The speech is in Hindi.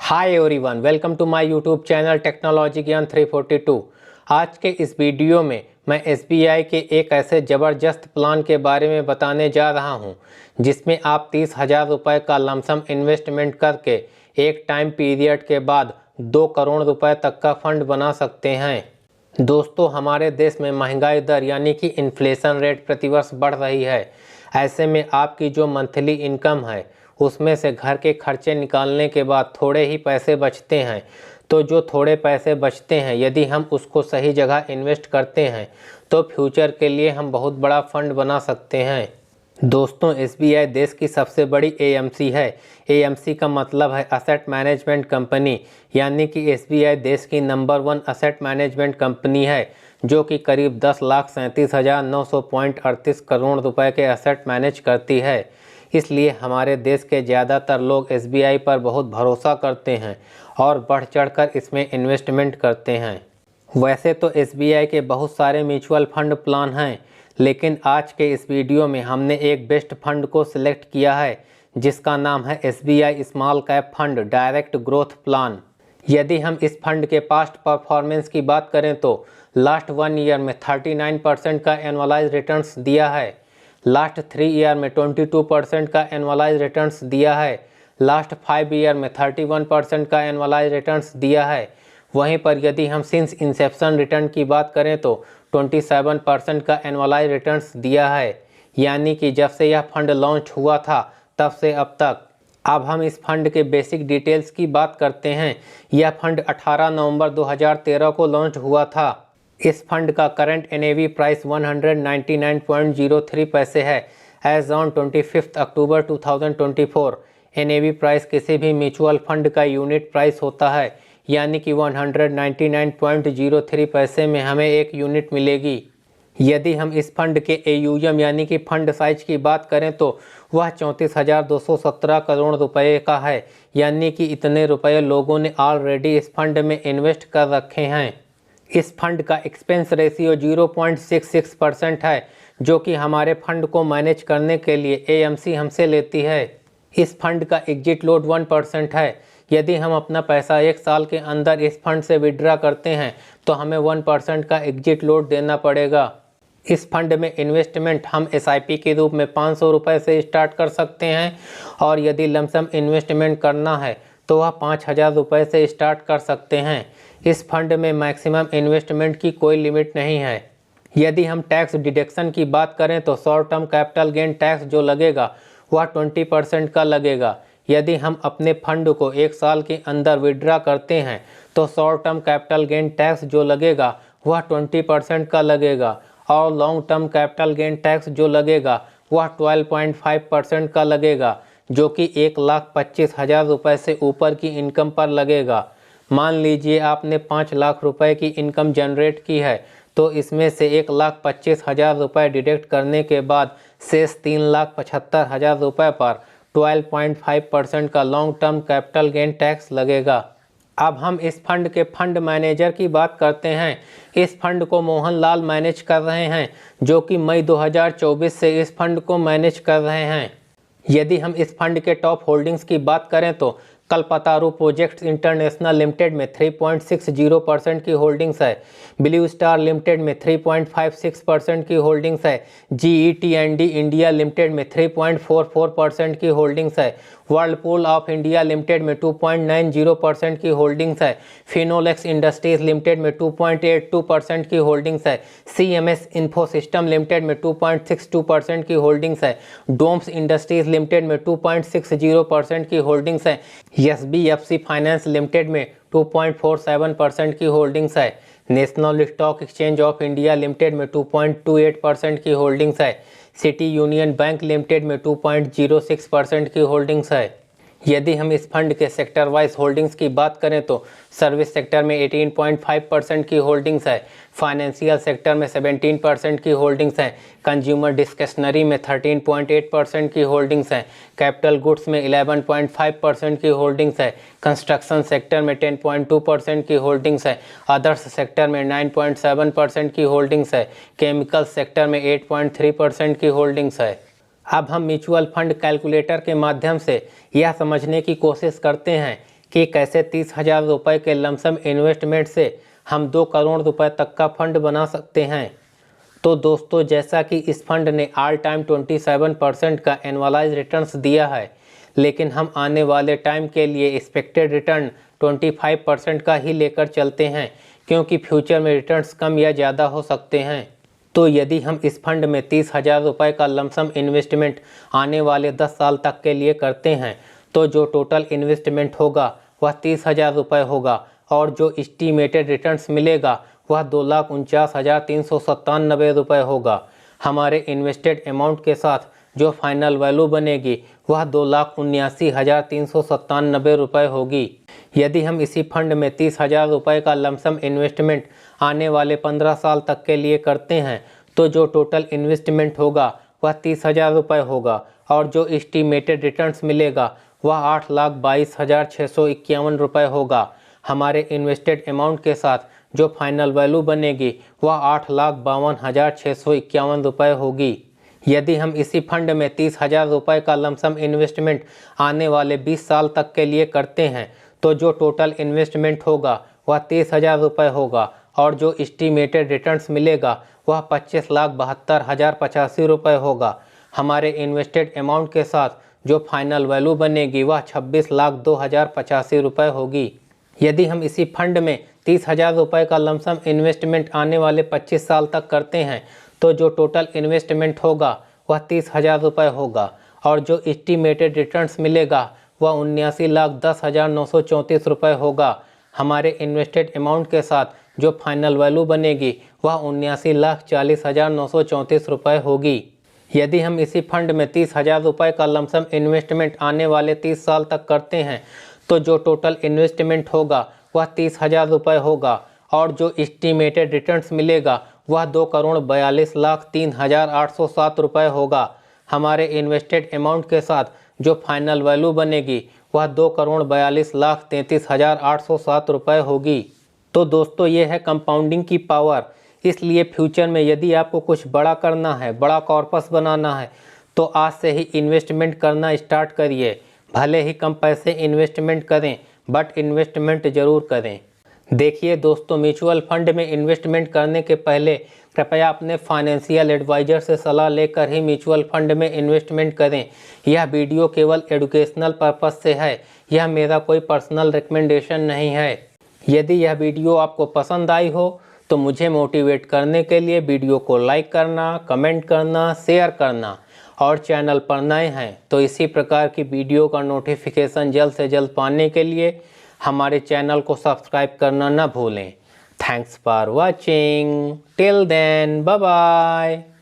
Hi everyone, welcome to my YouTube channel technology ज्ञान 342। आज के इस वीडियो में मैं एसबीआई के एक ऐसे ज़बरदस्त प्लान के बारे में बताने जा रहा हूं, जिसमें आप 30,000 रुपये का लमसम इन्वेस्टमेंट करके एक टाइम पीरियड के बाद 2 करोड़ रुपए तक का फंड बना सकते हैं। दोस्तों, हमारे देश में महंगाई दर यानी कि इन्फ्लेशन रेट प्रतिवर्ष बढ़ रही है। ऐसे में आपकी जो मंथली इनकम है उसमें से घर के खर्चे निकालने के बाद थोड़े ही पैसे बचते हैं। तो जो थोड़े पैसे बचते हैं, यदि हम उसको सही जगह इन्वेस्ट करते हैं तो फ्यूचर के लिए हम बहुत बड़ा फंड बना सकते हैं। दोस्तों, एसबीआई देश की सबसे बड़ी एएमसी है। एएमसी का मतलब है असेट मैनेजमेंट कंपनी, यानी कि एसबीआई देश की नंबर 1 असेट मैनेजमेंट कंपनी है, जो कि करीब 10,37,900.38 करोड़ रुपए के असेट मैनेज करती है। इसलिए हमारे देश के ज़्यादातर लोग एसबीआई पर बहुत भरोसा करते हैं और बढ़ चढ़कर इसमें इन्वेस्टमेंट करते हैं। वैसे तो एसबीआई के बहुत सारे म्यूचुअल फंड प्लान हैं, लेकिन आज के इस वीडियो में हमने एक बेस्ट फंड को सिलेक्ट किया है, जिसका नाम है SBI small cap fund direct growth plan. यदि हम इस फंड के पास्ट परफॉर्मेंस की बात करें तो लास्ट 1 ईयर में 39% का एनुअलाइज रिटर्न्स दिया है, लास्ट 3 ईयर में 22% का एनुअलाइज रिटर्न्स दिया है, लास्ट 5 ईयर में 31% का एनुअलाइज रिटर्न्स दिया है। वहीं पर यदि हम सिंस इंसेप्शन रिटर्न की बात करें तो 27% का एनुअलाइज रिटर्न्स दिया है, यानी कि जब से यह फंड लॉन्च हुआ था तब से अब तक। अब हम इस फंड के बेसिक डिटेल्स की बात करते हैं। यह फंड 18 नवंबर 2013 को लॉन्च हुआ था। इस फंड का करंट एनएवी प्राइस 199.03 पैसे है as on 25 October 2024। NAV price किसी भी म्यूचुअल फंड का यूनिट प्राइस होता है, यानी कि 199.03 पैसे में हमें एक यूनिट मिलेगी। यदि हम इस फंड के एयूएम यानी कि फंड साइज की बात करें तो वह 34,217 करोड़ रुपए का है, यानी कि इतने रुपए लोगों ने ऑलरेडी इस फंड में इन्वेस्ट कर रखे हैं। इस फंड का एक्सपेंस रेशियो 0.66% है, जो कि हमारे फंड को मैनेज करने के लिए एएमसी हमसे लेती है। इस फंड का एग्जिट लोड 1% है। यदि हम अपना पैसा 1 साल के अंदर इस फंड से विड्रा करते हैं तो हमें 1% का एग्जिट लोड देना पड़ेगा। इस फंड में इन्वेस्टमेंट हम एसआईपी के रूप में 500 रुपये से स्टार्ट कर सकते हैं, और यदि लमसम इन्वेस्टमेंट करना है तो वह 5,000 रुपये से स्टार्ट कर सकते हैं। इस फंड में मैक्सिमम इन्वेस्टमेंट की कोई लिमिट नहीं है। यदि हम टैक्स डिडक्शन की बात करें तो short term capital gain tax जो लगेगा वह 20% का लगेगा। यदि हम अपने फंड को 1 साल के अंदर विड्रा करते हैं तो short term capital gain tax जो लगेगा वह 20% का लगेगा, और long term capital gain tax जो लगेगा वह 12.5% का लगेगा, जो कि 1,25,000 रुपये से ऊपर की इनकम पर लगेगा। मान लीजिए आपने 5 लाख रुपए की इनकम जनरेट की है, तो इसमें से 1,25,000 रुपये डिडक्ट करने के बाद शेष 3,75,000 रुपये पर 12.5% का long term capital gain tax लगेगा। अब हम इस फंड के फंड मैनेजर की बात करते हैं। इस फंड को मोहन लाल मैनेज कर रहे हैं, जो कि मई 2024 से इस फंड को मैनेज कर रहे हैं। यदि हम इस फंड के टॉप होल्डिंग्स की बात करें तो कल्पतारू प्रोजेक्ट्स इंटरनेशनल लिमिटेड में 3.60% की होल्डिंग्स है, ब्लू स्टार लिमिटेड में 3.56% की होल्डिंग्स है, GET&D इंडिया लिमिटेड में 3.44% की होल्डिंग्स है, वर्लपूल ऑफ इंडिया लिमिटेड में 2.90% की होल्डिंग्स है, फिनोलेक्स इंडस्ट्रीज लिमिटेड में 2.82% की होल्डिंग्स है, CMS इन्फोसिस्टम लिमिटेड में 2.62% की होल्डिंग्स है, डोम्स इंडस्ट्रीज लिमिटेड में 2.60% की होल्डिंग्स है, SBFC फाइनेंस लिमिटेड में 2.47% की होल्डिंग्स है, national stock exchange of India limited में 2.28% की होल्डिंग्स है, सिटी यूनियन बैंक लिमिटेड में 2.06% की होल्डिंग्स है। यदि हम इस फंड के सेक्टर वाइज होल्डिंग्स की बात करें तो सर्विस सेक्टर में 18.5% की होल्डिंग्स है, फाइनेंशियल सेक्टर में 17% की होल्डिंग्स है, कंज्यूमर डिस्क्रिशनरी में 13.8% की होल्डिंग्स है, कैपिटल गुड्स में 11.5% की होल्डिंग्स है, कंस्ट्रक्शन सेक्टर में 10.2% की होल्डिंग्स है, अदर्स सेक्टर में 9.7% की होल्डिंग्स है, केमिकल सेक्टर में 8.3% की होल्डिंग्स है। अब हम म्यूचुअल फंड कैलकुलेटर के माध्यम से यह समझने की कोशिश करते हैं कि कैसे 30,000 रुपये के लमसम इन्वेस्टमेंट से हम 2 करोड़ रुपए तक का फंड बना सकते हैं। तो दोस्तों, जैसा कि इस फंड ने ऑल टाइम 27% का एनुअलाइज रिटर्न्स दिया है, लेकिन हम आने वाले टाइम के लिए एक्सपेक्टेड रिटर्न 25% का ही लेकर चलते हैं, क्योंकि फ्यूचर में रिटर्न्स कम या ज़्यादा हो सकते हैं। तो यदि हम इस फंड में 30,000 रुपये का लमसम इन्वेस्टमेंट आने वाले 10 साल तक के लिए करते हैं, तो जो टोटल इन्वेस्टमेंट होगा वह 30,000 रुपये होगा और जो एस्टीमेटेड रिटर्न्स मिलेगा वह 2,49,397 रुपये होगा। हमारे इन्वेस्टेड अमाउंट के साथ जो फाइनल वैल्यू बनेगी वह 2,79,397 रुपये होगी। यदि हम इसी फंड में 30,000 रुपये का लमसम इन्वेस्टमेंट आने वाले 15 साल तक के लिए करते हैं, तो जो टोटल इन्वेस्टमेंट होगा वह 30,000 रुपये होगा और जो एस्टीमेटेड रिटर्न्स मिलेगा वह 8,22,651 रुपये होगा। हमारे इन्वेस्टेड अमाउंट के साथ जो फाइनल वैल्यू बनेगी वह 8,52,651 रुपये होगी। यदि हम इसी फंड में 30,000 रुपये का लमसम इन्वेस्टमेंट आने वाले 20 साल तक के लिए करते हैं, तो जो टोटल इन्वेस्टमेंट होगा वह 30,000 रुपये होगा और जो एस्टीमेटेड रिटर्न्स मिलेगा वह 25,72,085 रुपये होगा। हमारे इन्वेस्टेड अमाउंट के साथ जो फाइनल वैल्यू बनेगी वह 26,02,085 रुपये होगी। यदि हम इसी फंड में 30,000 रुपये का लमसम इन्वेस्टमेंट आने वाले 25 साल तक करते हैं, तो जो टोटल इन्वेस्टमेंट होगा वह 30,000 रुपये होगा और जो एस्टीमेटेड रिटर्न्स मिलेगा वह 79,10,934 रुपये होगा। हमारे इन्वेस्टेड अमाउंट के साथ जो फाइनल वैल्यू बनेगी वह 79,40,934 रुपये होगी। यदि हम इसी फंड में 30,000 रुपये का लमसम इन्वेस्टमेंट आने वाले 30 साल तक करते हैं, तो जो टोटल इन्वेस्टमेंट होगा वह 30,000 रुपये होगा और जो एस्टीमेटेड रिटर्न्स मिलेगा वह 2,42,03,807 रुपये होगा। हमारे इन्वेस्टेड अमाउंट के साथ जो फाइनल वैल्यू बनेगी वह 2,42,33,807 रुपये होगी। तो दोस्तों, ये है कंपाउंडिंग की पावर। इसलिए फ्यूचर में यदि आपको कुछ बड़ा करना है, बड़ा कॉर्पस बनाना है, तो आज से ही इन्वेस्टमेंट करना स्टार्ट करिए। भले ही कम पैसे इन्वेस्टमेंट करें, बट इन्वेस्टमेंट ज़रूर करें। देखिए दोस्तों, म्यूचुअल फंड में इन्वेस्टमेंट करने के पहले कृपया अपने फाइनेंशियल एडवाइज़र से सलाह लेकर ही म्यूचुअल फंड में इन्वेस्टमेंट करें। यह वीडियो केवल एजुकेशनल पर्पस से है, यह मेरा कोई पर्सनल रिकमेंडेशन नहीं है। यदि यह वीडियो आपको पसंद आई हो तो मुझे मोटिवेट करने के लिए वीडियो को लाइक करना, कमेंट करना, शेयर करना और चैनल पर नए हैं तो इसी प्रकार की वीडियो का नोटिफिकेशन जल्द से जल्द पाने के लिए हमारे चैनल को सब्सक्राइब करना न भूलें। Thanks for watching. Till then, bye bye.